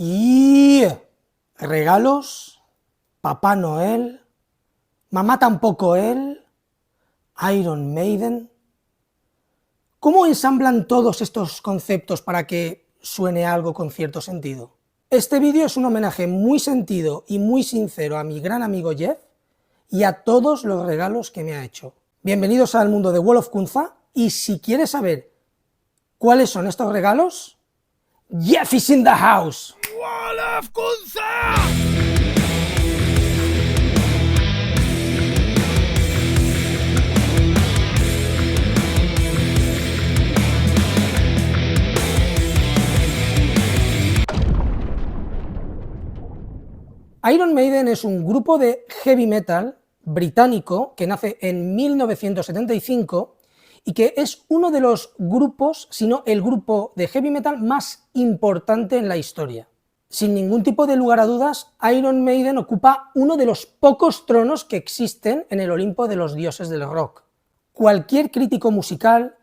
Y regalos, Papá Noel, Mamá tampoco él, Iron Maiden. ¿Cómo ensamblan todos estos conceptos para que suene algo con cierto sentido? Este vídeo es un homenaje muy sentido y muy sincero a mi gran amigo Jeff y a todos los regalos que me ha hecho. Bienvenidos al mundo de Wall of Kunza, y si quieres saber cuáles son estos regalos, Jeff is in the house. Wall of Kunza. Iron Maiden es un grupo de heavy metal británico que nace en 1975 y que es uno de los grupos, si no el grupo de heavy metal más importante en la historia. Sin ningún tipo de lugar a dudas, Iron Maiden ocupa uno de los pocos tronos que existen en el Olimpo de los dioses del rock. Cualquier crítico musical,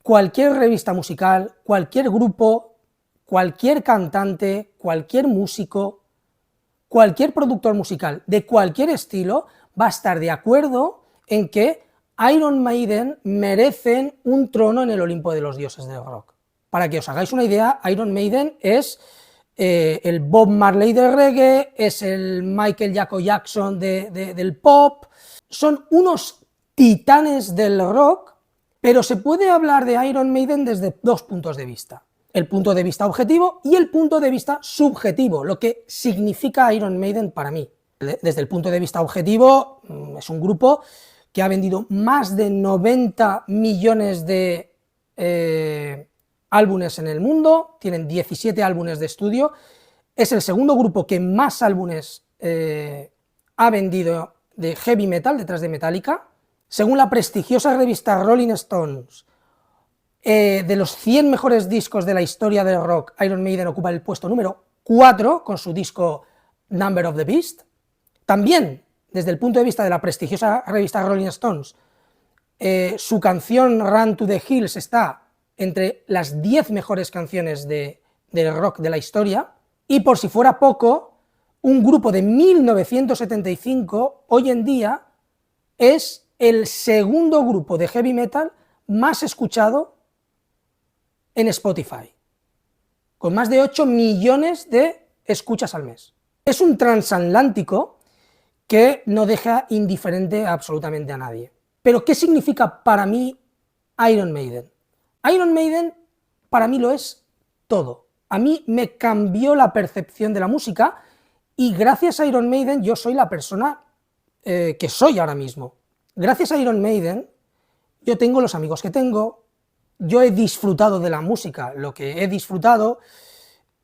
cualquier revista musical, cualquier grupo, cualquier cantante, cualquier músico, cualquier productor musical de cualquier estilo va a estar de acuerdo en que Iron Maiden merecen un trono en el Olimpo de los dioses del rock. Para que os hagáis una idea, Iron Maiden es el Bob Marley del reggae, es el Michael Jackson del pop, son unos titanes del rock, pero se puede hablar de Iron Maiden desde dos puntos de vista. El punto de vista objetivo y el punto de vista subjetivo, lo que significa Iron Maiden para mí. Desde el punto de vista objetivo, es un grupo que ha vendido más de 90 millones de álbumes en el mundo, tienen 17 álbumes de estudio, es el segundo grupo que más álbumes ha vendido de heavy metal, detrás de Metallica. Según la prestigiosa revista Rolling Stones, de los 100 mejores discos de la historia del rock, Iron Maiden ocupa el puesto número 4 con su disco Number of the Beast. También, desde el punto de vista de la prestigiosa revista Rolling Stones, su canción Run to the Hills está entre las 10 mejores canciones del rock de la historia. Y por si fuera poco, un grupo de 1975 hoy en día es el segundo grupo de heavy metal más escuchado en Spotify, con más de 8 millones de escuchas al mes. Es un transatlántico que no deja indiferente absolutamente a nadie. Pero ¿qué significa para mí Iron Maiden? Iron Maiden para mí lo es todo. A mí me cambió la percepción de la música y gracias a Iron Maiden yo soy la persona que soy ahora mismo. Gracias a Iron Maiden yo tengo los amigos que tengo, yo he disfrutado de la música, lo que he disfrutado,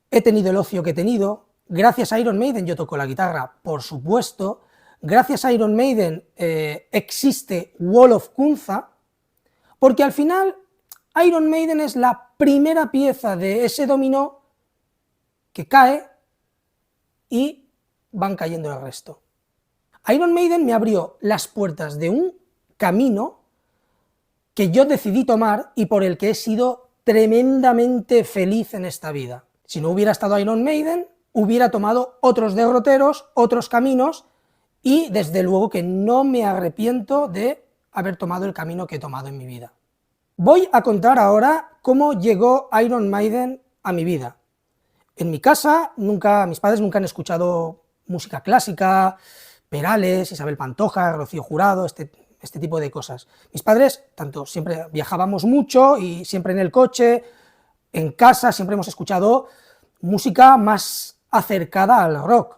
he tenido el ocio que he tenido. Gracias a Iron Maiden yo toco la guitarra, por supuesto. Gracias a Iron Maiden existe Wall of Kunza, porque al final Iron Maiden es la primera pieza de ese dominó que cae y van cayendo el resto. Iron Maiden me abrió las puertas de un camino que yo decidí tomar y por el que he sido tremendamente feliz en esta vida. Si no hubiera estado Iron Maiden, hubiera tomado otros derroteros, otros caminos, y desde luego que no me arrepiento de haber tomado el camino que he tomado en mi vida. Voy a contar ahora cómo llegó Iron Maiden a mi vida. En mi casa, mis padres nunca han escuchado música clásica, Perales, Isabel Pantoja, Rocío Jurado, este tipo de cosas. Mis padres, tanto siempre viajábamos mucho y siempre en el coche, en casa, siempre hemos escuchado música más acercada al rock.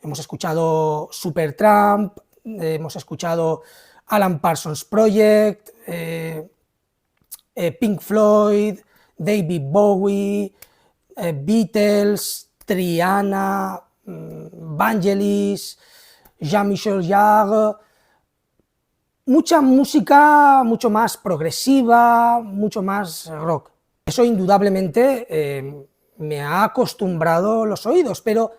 Hemos escuchado Supertramp, hemos escuchado Alan Parsons Project, Pink Floyd, David Bowie, Beatles, Triana, Vangelis, Jean-Michel Jarre, mucha música mucho más progresiva, mucho más rock. Eso indudablemente me ha acostumbrado los oídos, pero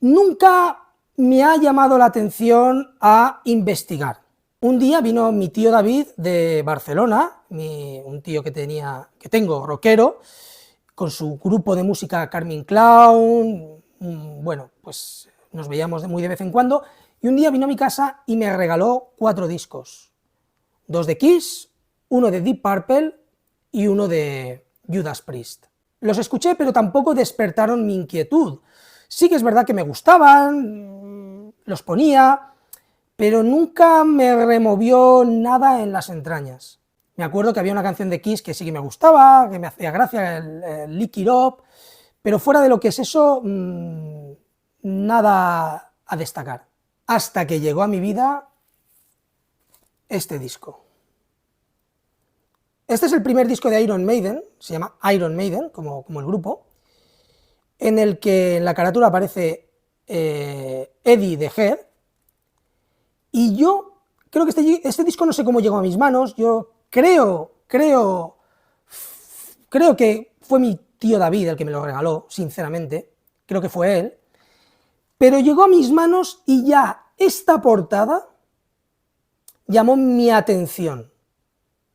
nunca me ha llamado la atención a investigar. Un día vino mi tío David de Barcelona, un tío que tengo rockero, con su grupo de música Carmine Clown, bueno, pues nos veíamos muy de vez en cuando, y un día vino a mi casa y me regaló 4 discos, 2 de Kiss, uno de Deep Purple y uno de Judas Priest. Los escuché, pero tampoco despertaron mi inquietud. Sí que es verdad que me gustaban, los ponía, pero nunca me removió nada en las entrañas. Me acuerdo que había una canción de Kiss que sí que me gustaba, que me hacía gracia, el Lick It Up, pero fuera de lo que es eso, nada a destacar. Hasta que llegó a mi vida este disco. Este es el primer disco de Iron Maiden, se llama Iron Maiden, como el grupo, en el que en la carátula aparece Eddie the Head, y yo creo que este disco no sé cómo llegó a mis manos, yo creo que fue mi tío David el que me lo regaló, sinceramente, creo que fue él, pero llegó a mis manos y ya esta portada llamó mi atención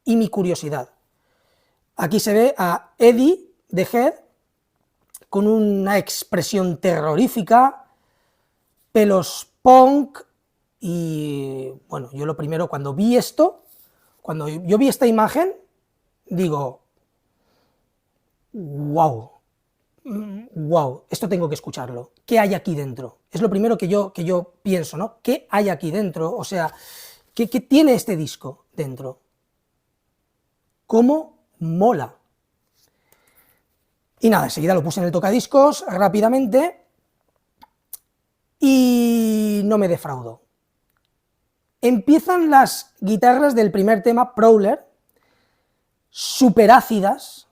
y mi curiosidad. Aquí se ve a Eddie the Head con una expresión terrorífica, pelos punk, y bueno, yo lo primero, cuando vi esto, cuando yo vi esta imagen, digo, wow, esto tengo que escucharlo, ¿qué hay aquí dentro? Es lo primero que yo pienso, ¿no? ¿Qué hay aquí dentro? O sea, ¿qué tiene este disco dentro? ¿Cómo mola? Y nada, enseguida lo puse en el tocadiscos rápidamente y no me defraudó. Empiezan las guitarras del primer tema, Prowler, súper ácidas,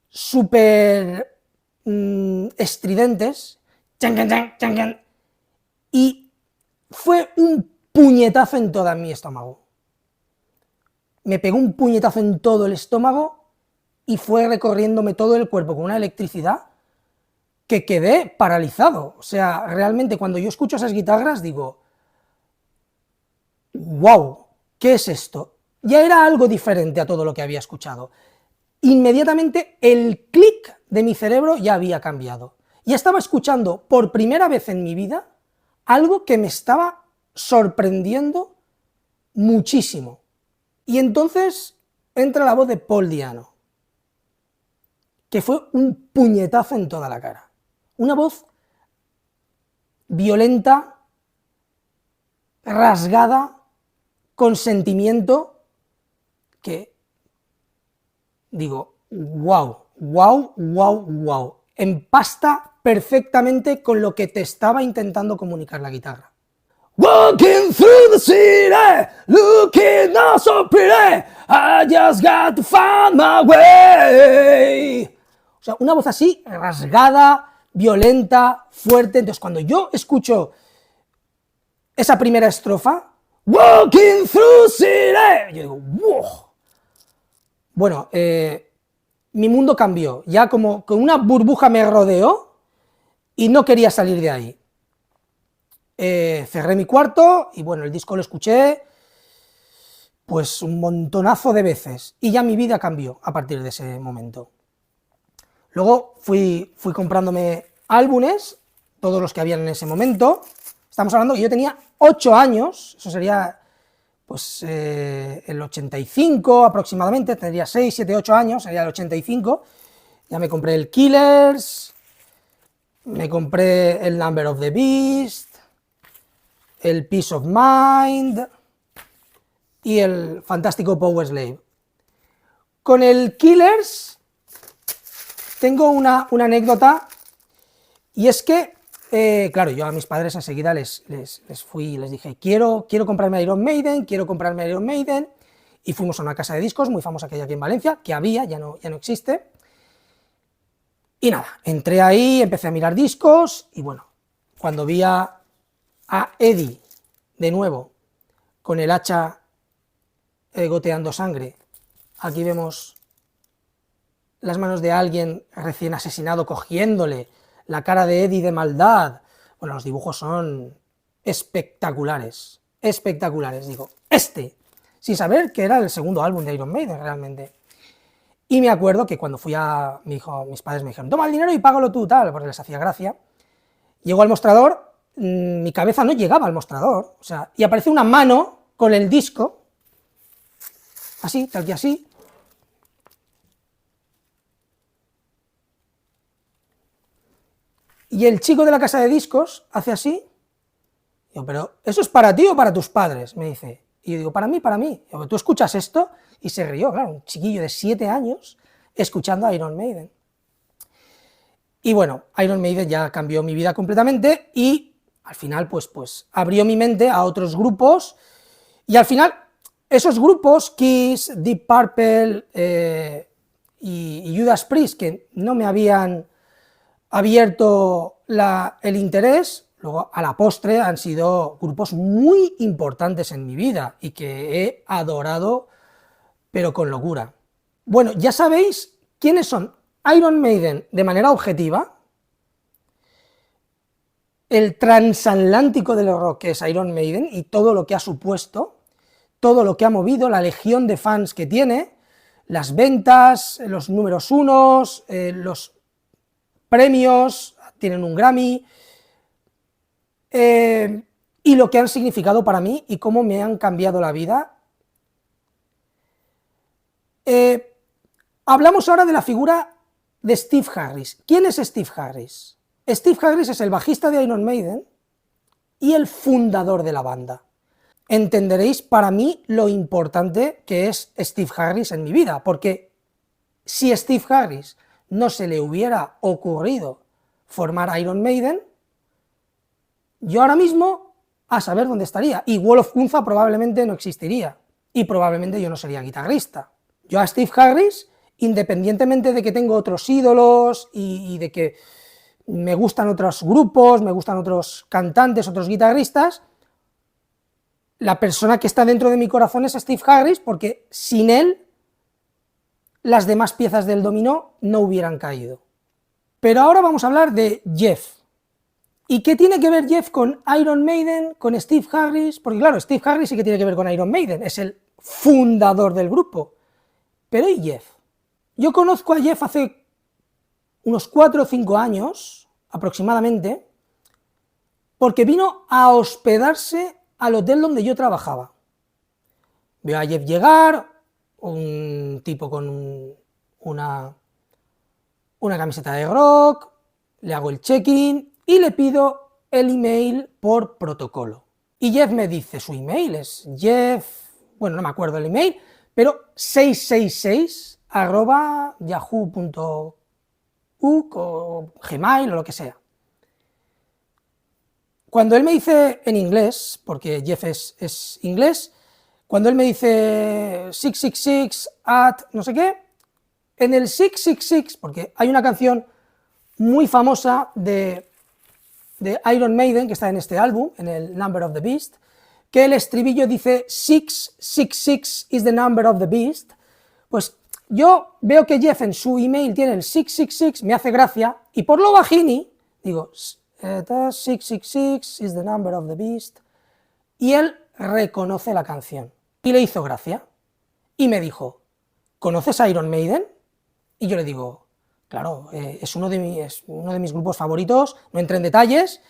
súper estridentes, y fue un puñetazo en todo mi estómago. Me pegó un puñetazo en todo el estómago y fue recorriéndome todo el cuerpo con una electricidad que quedé paralizado. O sea, realmente cuando yo escucho esas guitarras digo, wow, ¿qué es esto? Ya era algo diferente a todo lo que había escuchado. Inmediatamente el clic de mi cerebro ya había cambiado. Ya estaba escuchando por primera vez en mi vida algo que me estaba sorprendiendo muchísimo. Y entonces entra la voz de Paul Di'Anno, que fue un puñetazo en toda la cara. Una voz violenta, rasgada, con sentimiento, que digo, wow, empasta perfectamente con lo que te estaba intentando comunicar la guitarra. Walking through the city, looking all so pretty, I just got to find my way. O sea, una voz así, rasgada, violenta, fuerte. Entonces, cuando yo escucho esa primera estrofa, Walking through the city, yo digo, wow. Bueno, mi mundo cambió. Ya como con una burbuja me rodeó y no quería salir de ahí. Cerré mi cuarto y bueno, el disco lo escuché pues un montonazo de veces y ya mi vida cambió a partir de ese momento. Luego fui comprándome álbumes, todos los que habían en ese momento. Estamos hablando que yo tenía 8 años, eso sería pues el 85 aproximadamente, tendría 6, 7, 8 años, sería el 85, ya me compré el Killers, me compré el Number of the Beast, el Peace of Mind y el fantástico Powerslave. Con el Killers tengo una anécdota, y es que, claro, yo a mis padres enseguida les dije, quiero comprarme Iron Maiden, y fuimos a una casa de discos muy famosa que hay aquí en Valencia, que había, ya no existe, y nada, entré ahí, empecé a mirar discos, y bueno, cuando vi a Eddie, de nuevo, con el hacha goteando sangre, aquí vemos las manos de alguien recién asesinado cogiéndole, la cara de Eddie de maldad. Bueno, los dibujos son espectaculares, digo, sin saber que era el segundo álbum de Iron Maiden realmente. Y me acuerdo que cuando mis padres me dijeron, toma el dinero y págalo tú, tal, porque les hacía gracia. Llego al mostrador, mi cabeza no llegaba al mostrador, o sea, y aparece una mano con el disco, así, tal que así. Y el chico de la casa de discos hace así. Digo, pero ¿eso es para ti o para tus padres? Me dice. Y yo digo, para mí, para mí. Digo, ¿tú escuchas esto? Y se rió, claro, un chiquillo de 7 años escuchando a Iron Maiden. Y bueno, Iron Maiden ya cambió mi vida completamente y al final pues abrió mi mente a otros grupos y al final esos grupos, Kiss, Deep Purple y Judas Priest, que no me habían abierto el interés, luego a la postre han sido grupos muy importantes en mi vida y que he adorado, pero con locura. Bueno, ya sabéis quiénes son Iron Maiden de manera objetiva, el transatlántico del rock que es Iron Maiden y todo lo que ha supuesto, todo lo que ha movido, la legión de fans que tiene, las ventas, los números unos, los premios, tienen un Grammy, y lo que han significado para mí y cómo me han cambiado la vida. Hablamos ahora de la figura de Steve Harris. ¿Quién es Steve Harris? Steve Harris es el bajista de Iron Maiden y el fundador de la banda. Entenderéis para mí lo importante que es Steve Harris en mi vida, porque si Steve Harris no se le hubiera ocurrido formar Iron Maiden, yo ahora mismo a saber dónde estaría, y Wall of Kunza probablemente no existiría, y probablemente yo no sería guitarrista. Yo a Steve Harris, independientemente de que tengo otros ídolos y de que me gustan otros grupos, me gustan otros cantantes, otros guitarristas, la persona que está dentro de mi corazón es Steve Harris, porque sin él las demás piezas del dominó no hubieran caído. Pero ahora vamos a hablar de Jeff. ¿Y qué tiene que ver Jeff con Iron Maiden, con Steve Harris? Porque claro, Steve Harris sí que tiene que ver con Iron Maiden, es el fundador del grupo. Pero ¿y Jeff? Yo conozco a Jeff hace unos 4 o 5 años, aproximadamente, porque vino a hospedarse al hotel donde yo trabajaba. Veo a Jeff llegar, un tipo con una camiseta de rock, le hago el check-in y le pido el email por protocolo. Y Jeff me dice, su email es Jeff, bueno, no me acuerdo el email, pero 666@yahoo.uk o Gmail o lo que sea. Cuando él me dice en inglés, porque Jeff es inglés, cuando él me dice 666 no sé qué, en el 666, porque hay una canción muy famosa de Iron Maiden, que está en este álbum, en el Number of the Beast, que el estribillo dice 666 is the number of the beast, pues yo veo que Jeff en su email tiene el 666, me hace gracia, y por lo bajini, digo, 666 is the number of the beast, y él reconoce la canción, y le hizo gracia, y me dijo, ¿conoces a Iron Maiden? Y yo le digo, claro, es uno de mis grupos favoritos, no entré en detalles,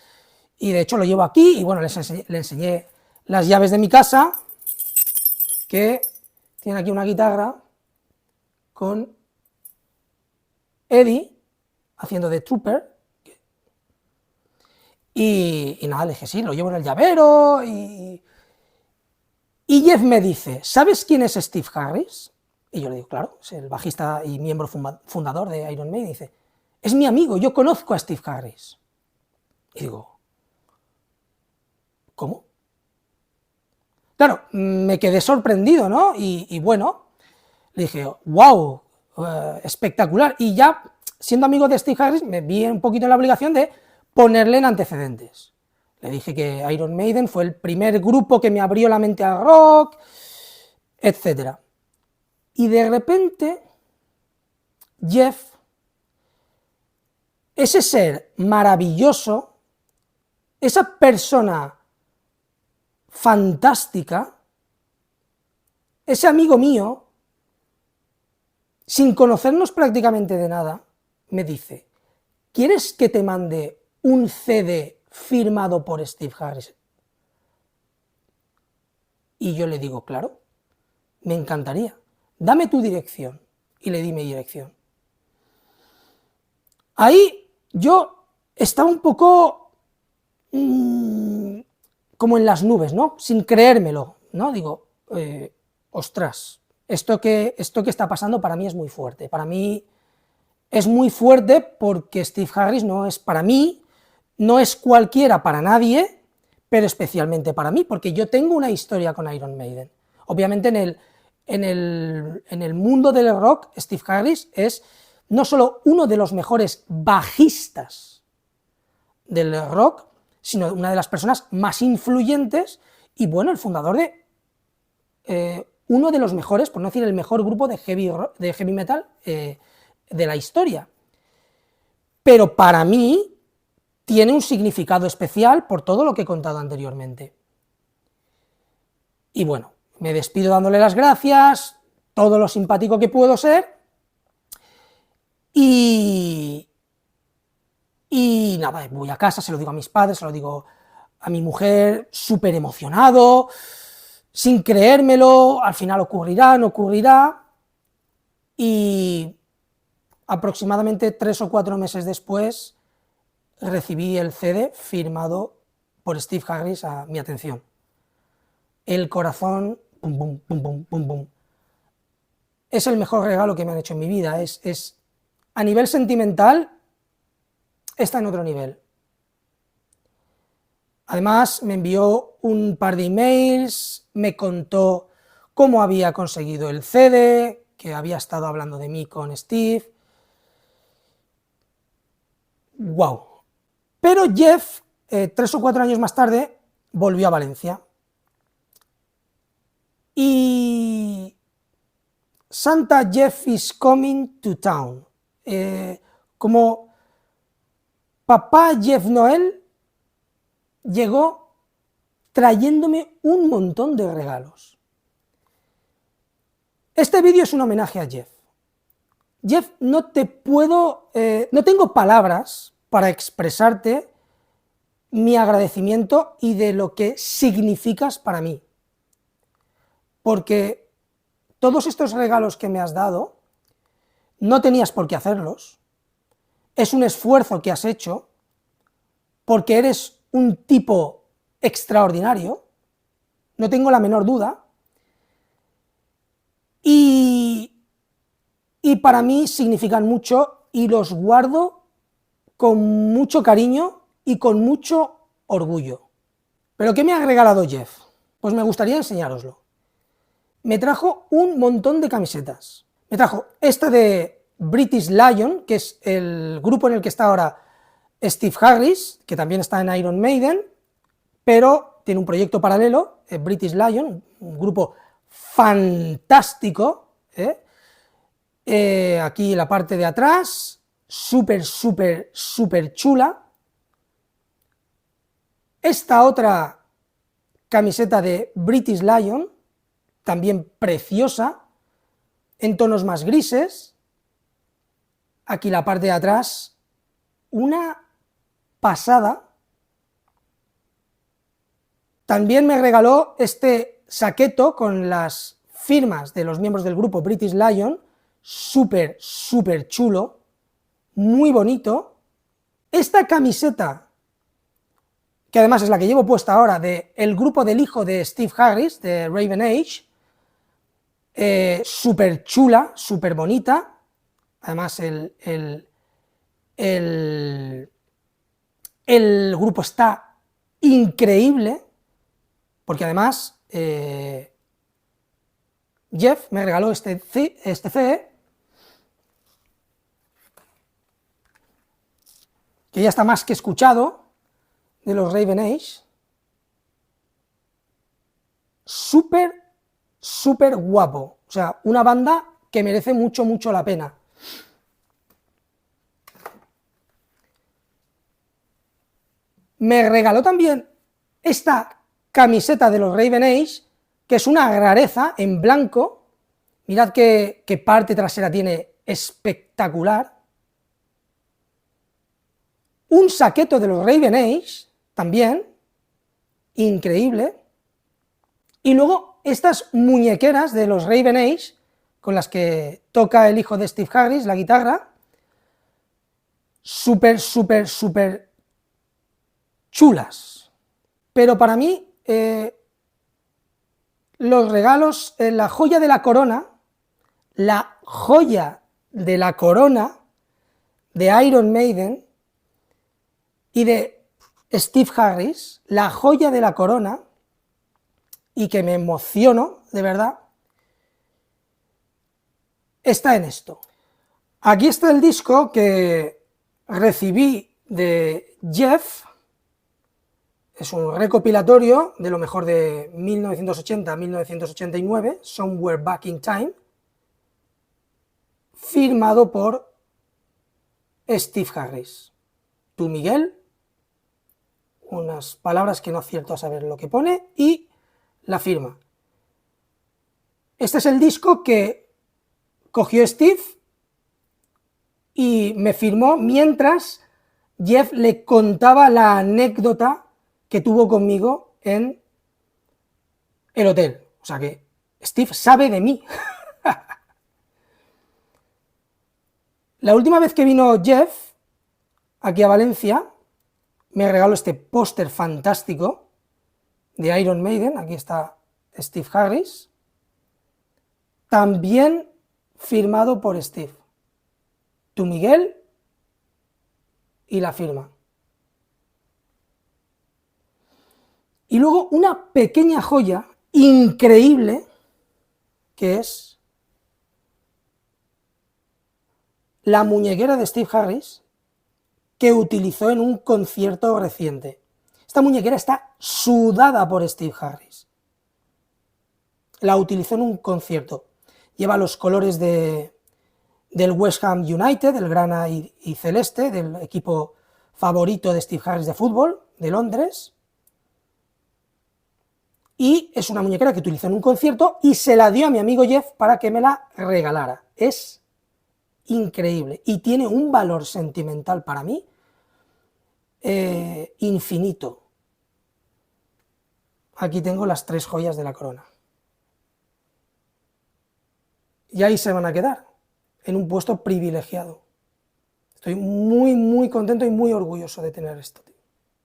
y de hecho lo llevo aquí, y bueno, le enseñé las llaves de mi casa, que tiene aquí una guitarra con Eddie haciendo de Trooper, y nada, le dije, sí, lo llevo en el llavero, y Jeff me dice, ¿sabes quién es Steve Harris? Y yo le digo, claro, es el bajista y miembro fundador de Iron Maiden. Y dice, es mi amigo, yo conozco a Steve Harris. Y digo, ¿cómo? Claro, me quedé sorprendido, ¿no? Y bueno, le dije, wow, espectacular. Y ya, siendo amigo de Steve Harris, me vi un poquito en la obligación de ponerle en antecedentes. Le dije que Iron Maiden fue el primer grupo que me abrió la mente al rock, etc. Y de repente, Jeff, ese ser maravilloso, esa persona fantástica, ese amigo mío, sin conocernos prácticamente de nada, me dice, ¿quieres que te mande un CD firmado por Steve Harris? Y yo le digo, claro, me encantaría, dame tu dirección. Y le di mi dirección. Ahí yo estaba un poco como en las nubes, ¿no? Sin creérmelo, ¿no? Digo, ostras, esto que está pasando para mí es muy fuerte. Para mí es muy fuerte porque Steve Harris no es para mí, no es cualquiera para nadie, pero especialmente para mí, porque yo tengo una historia con Iron Maiden. Obviamente en el mundo del rock, Steve Harris es no solo uno de los mejores bajistas del rock, sino una de las personas más influyentes y, bueno, el fundador de uno de los mejores, por no decir el mejor grupo de heavy metal de la historia. Pero para mí tiene un significado especial por todo lo que he contado anteriormente. Y bueno, me despido dándole las gracias, todo lo simpático que puedo ser, y nada, voy a casa, se lo digo a mis padres, se lo digo a mi mujer, súper emocionado, sin creérmelo, al final ocurrirá, no ocurrirá, y aproximadamente 3 o 4 meses después recibí el CD firmado por Steve Harris a mi atención. El corazón, pum, pum, pum, pum, pum, pum. Es el mejor regalo que me han hecho en mi vida, es a nivel sentimental, está en otro nivel. Además, me envió un par de emails, me contó cómo había conseguido el CD, que había estado hablando de mí con Steve. ¡Wow! Pero Jeff, 3 o 4 años más tarde, volvió a Valencia. Y Santa Jeff is coming to town. Como papá Jeff Noel llegó trayéndome un montón de regalos. Este vídeo es un homenaje a Jeff. Jeff, no tengo palabras para expresarte mi agradecimiento y de lo que significas para mí. Porque todos estos regalos que me has dado, no tenías por qué hacerlos, es un esfuerzo que has hecho, porque eres un tipo extraordinario, no tengo la menor duda, y para mí significan mucho y los guardo con mucho cariño y con mucho orgullo. ¿Pero qué me ha regalado Jeff? Pues me gustaría enseñároslo. Me trajo un montón de camisetas. Me trajo esta de British Lion, que es el grupo en el que está ahora Steve Harris, que también está en Iron Maiden, pero tiene un proyecto paralelo, British Lion, un grupo fantástico. Aquí la parte de atrás, súper, súper, súper chula. Esta otra camiseta de British Lion, también preciosa, en tonos más grises. Aquí la parte de atrás, una pasada. También me regaló este saqueto con las firmas de los miembros del grupo British Lion, súper, súper chulo, muy bonito. Esta camiseta, que además es la que llevo puesta ahora, del grupo del hijo de Steve Harris, de Raven Age, súper chula, súper bonita. Además el grupo está increíble, porque además Jeff me regaló este CD, que ya está más que escuchado, de los Raven Age, súper, súper guapo, o sea, una banda que merece mucho, mucho la pena. Me regaló también esta camiseta de los Raven Age, que es una rareza en blanco, Mirad qué parte trasera tiene espectacular. Un saqueto de los Raven Age, también, increíble. Y luego estas muñequeras de los Raven Age, con las que toca el hijo de Steve Harris, la guitarra, súper, súper, súper chulas. Pero para mí, los regalos, la joya de la corona de Iron Maiden y de Steve Harris, la joya de la corona, y que me emociono, de verdad, está en esto. Aquí está el disco que recibí de Jeff, es un recopilatorio de lo mejor de 1980 a 1989, Somewhere Back in Time, firmado por Steve Harris. Tú, Miguel, unas palabras que no acierto a saber lo que pone, y la firma. Este es el disco que cogió Steve y me firmó mientras Jeff le contaba la anécdota que tuvo conmigo en el hotel. O sea que Steve sabe de mí. La última vez que vino Jeff aquí a Valencia, me regaló este póster fantástico de Iron Maiden. Aquí está Steve Harris, también firmado por Steve. Tú, Miguel, y la firma. Y luego una pequeña joya increíble, que es la muñequera de Steve Harris, que utilizó en un concierto reciente. Esta muñequera está sudada por Steve Harris. La utilizó en un concierto. Lleva los colores del West Ham United, el grana y celeste, del equipo favorito de Steve Harris de fútbol, de Londres. Y es una muñequera que utilizó en un concierto y se la dio a mi amigo Jeff para que me la regalara. Es increíble y tiene un valor sentimental para mí infinito. Aquí tengo las 3 joyas de la corona. Y ahí se van a quedar, en un puesto privilegiado. Estoy muy, muy contento y muy orgulloso de tener esto.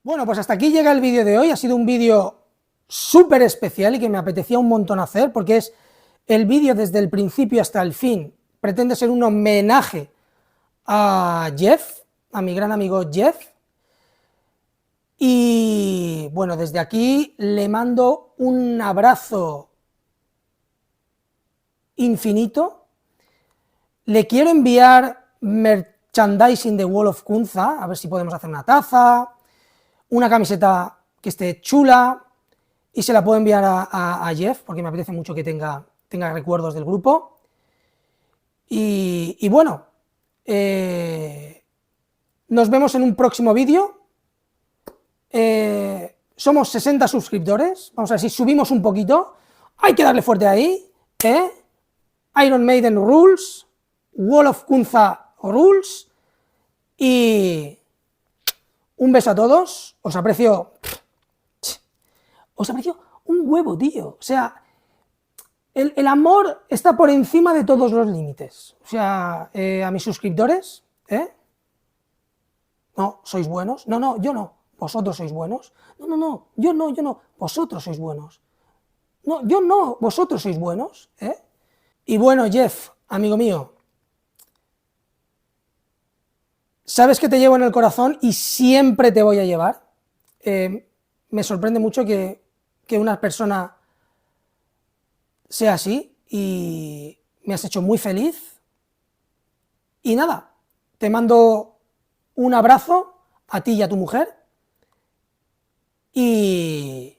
Bueno, pues hasta aquí llega el vídeo de hoy. Ha sido un vídeo súper especial y que me apetecía un montón hacer, porque es el vídeo desde el principio hasta el fin. Pretende ser un homenaje a Jeff, a mi gran amigo Jeff. Y bueno, desde aquí le mando un abrazo infinito. Le quiero enviar merchandising de Wall of Kunza, a ver si podemos hacer una taza, una camiseta que esté chula, y se la puedo enviar a Jeff, porque me apetece mucho que tenga recuerdos del grupo. Y bueno, nos vemos en un próximo vídeo. Somos 60 suscriptores, vamos a ver si subimos un poquito, hay que darle fuerte ahí, Iron Maiden rules, Wall of Kunza rules, y un beso a todos, os aprecio un huevo, tío, o sea, el amor está por encima de todos los límites, o sea, a mis suscriptores, no, sois buenos, no, yo no, vosotros sois buenos, no, yo no, vosotros sois buenos, no, yo no, vosotros sois buenos, Y bueno, Jeff, amigo mío, sabes que te llevo en el corazón y siempre te voy a llevar. Me sorprende mucho que una persona sea así y me has hecho muy feliz. Y nada, te mando un abrazo a ti y a tu mujer. Y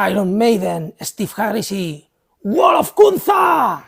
Iron Maiden, Steve Harris y Wall of Kunza.